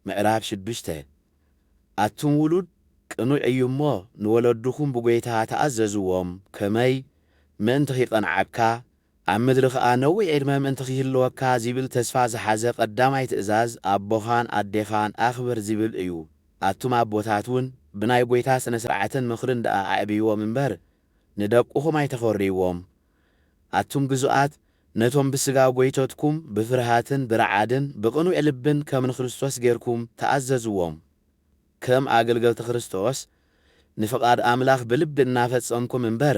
ምዕራፍ 6 ኣቱም ውሉድ ቅኑዕ እዩ እሞ ንወለድኹም ብጐይታ ተኣዘዝዎም ከመይ ምእንቲ ኺቐንዓካ ኣብ ምድሪ ኸዓ ነዊሕ ዕድመ ምእንቲ ኺህልወካ ዝብል ተስፋ ዝሓዘ ቀዳማይ ትእዛዝ ኣቦኻን ኣዴኻን ኣኽብር ዝብል እዩ። ኣቱም ኣቦታት እውን ብናይ ጐይታ ስነ ስርዓትን ምኽርን ደኣ ኣዕብይዎም እምበር ንደቁኹም ኣይተኸርይዎም። ኣቱም ግዙኣት ነቶም ብስጋ ጐይተትኩም ብፍርሃትን ብረዓድን ብቕኑዕ ልብን ከም ንክርስቶስ ጌርኩም ተኣዘዝዎም። ከም ኣገልገልቲ ክርስቶስ ንፍቓድ ኣምላኽ ብልቢ እናፈጸምኩም እምበር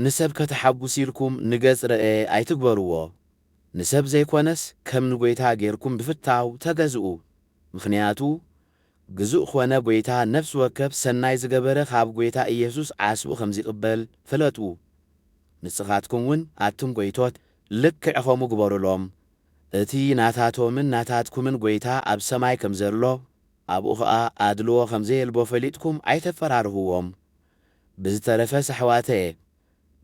ንሰብ ከተሓጉስ ኢልኩም ንገጽ ርአ ኣይትግበርዎ። ንሰብ ዘይኮነስ ከም ንጐይታ ጌርኩም ብፍታው ተገዝኡ። ምኽንያቱ ግዙእ ኾነ ጐይታ ነፍሲ ወከፍ ሰናይ ዝገበረ ካብ ጐይታ ኢየሱስ ዓስቡ ከም ዝቕበል ፍለጡ። ንስኻትኩም እውን ኣቱም ጐይቶት ልክዕ ኸምኡ ግበሩሎም። እቲ ናታቶምን ናታትኩምን ጐይታ ኣብ ሰማይ ከም ዘሎ ኣብኡ ኸዓ ኣድልዎ ከም ዘየልቦ ፈሊጥኩም ኣይተፈራርህዎም። ብዝተረፈ ኣሕዋተየ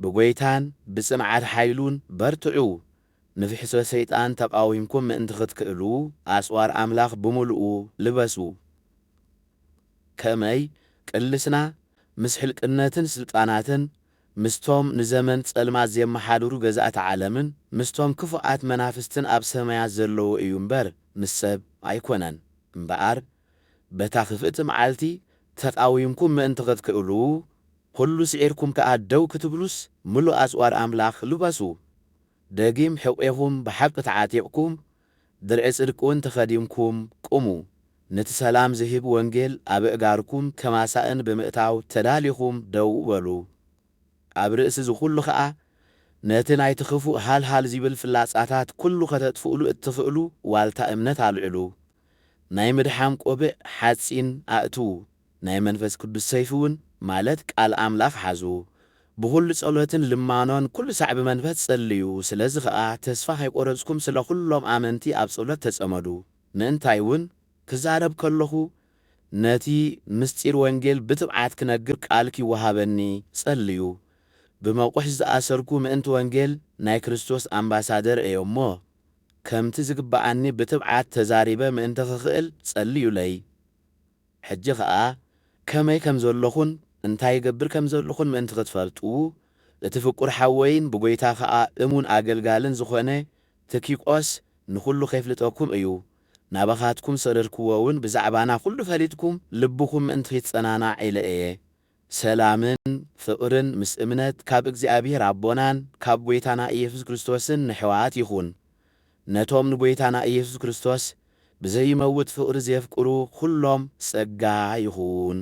ብጐይታን ብጽምዓት ሓይሉን በርትዑ። ንፍሕሶ ሰይጣን ተቃዊምኩም ምእንቲ ኽትክእሉ ኣጽዋር ኣምላኽ ብምልኡ ልበሱ። ከመይ ቅልስና ምስ ሕልቅነትን ስልጣናትን ምስቶም ንዘመን ጸልማት ዘመሓድሩ ገዛእቲ ዓለምን ምስቶም ክፉኣት መናፍስትን ኣብ ሰማያት ዘለዉ እዩ እምበር ምስ ሰብ ኣይኮነን። እምበኣር በታ ክፍእቲ መዓልቲ ተቃዊምኩም ምእንቲ ኽትክእሉ ኩሉ ስዒርኩም ከኣ ደው ክትብሉስ ምሉእ ኣጽዋር ኣምላኽ ልበሱ። ደጊም ሕቝኹም ብሓቂ ተዓጢቕኩም ድርዒ ጽድቂ እውን ተኸዲምኩም ቁሙ። ነቲ ሰላም ዝህብ ወንጌል ኣብ እጋርኩም ከማሳእን ብምእታው ተዳሊኹም ደው በሉ። ኣብ ርእሲ ዝኹሉ ኸዓ ነቲ ናይቲ ክፉእ ሃልሃል ዝብል ፍላጻታት ኩሉ ኸተጥፍእሉ እትኽእሉ ዋልታ እምነት ኣልዕሉ። ናይ ምድሓም ቆቢዕ ሓጺን ኣእትዉ። ናይ መንፈስ ቅዱስ ሰይፊ እውን ማለት ቃል ኣምላኽ ሓዙ። ብኹሉ ጸሎትን ልማኖን ኩሉ ሳዕ ብመንፈስ ጸልዩ። ስለዚ ኸዓ ተስፋ ኣይቈረጽኩም ስለ ኹሎም ኣመንቲ ኣብ ጸሎት ተጸመዱ። ምእንታይ እውን ክዛረብ ከለኹ ነቲ ምስጢር ወንጌል ብትብዓት ክነግር ቃል ኪወሃበኒ ጸልዩ። ብመቑሕ ዝኣሰርኩ ምእንቲ ወንጌል ናይ ክርስቶስ ኣምባሳደር እየ እሞ ከምቲ ዝግብኣኒ ብትብዓት ተዛሪበ ምእንቲ ኽኽእል ጸልዩለይ። ሕጂ ኸዓ ከመይ ከም ዘለኹን እንታይ ይገብር ከም ዘለኹን ምእንቲ ኽትፈልጡ እቲ ፍቁር ሓወይን ብጐይታ ኸዓ እሙን ኣገልጋልን ዝኾነ ትኪቆስ ንኹሉ ኸይፍልጠኩም እዩ። ናባኻትኩም ሰደድክዎ እውን ብዛዕባና ኩሉ ፈሊጥኩም ልብኹም ምእንቲ ኺትጸናናዕ ኢለ እየ። ሰላምን ፍቕርን ምስ እምነት ካብ እግዚኣብሔር ኣቦናን ካብ ጐይታና ኢየሱስ ክርስቶስን ንሕዋት ይኹን። ነቶም ንጐይታና ኢየሱስ ክርስቶስ ብዘይመውት ፍቕሪ ዘፍቅሩ ኩሎም ጸጋ ይኹን።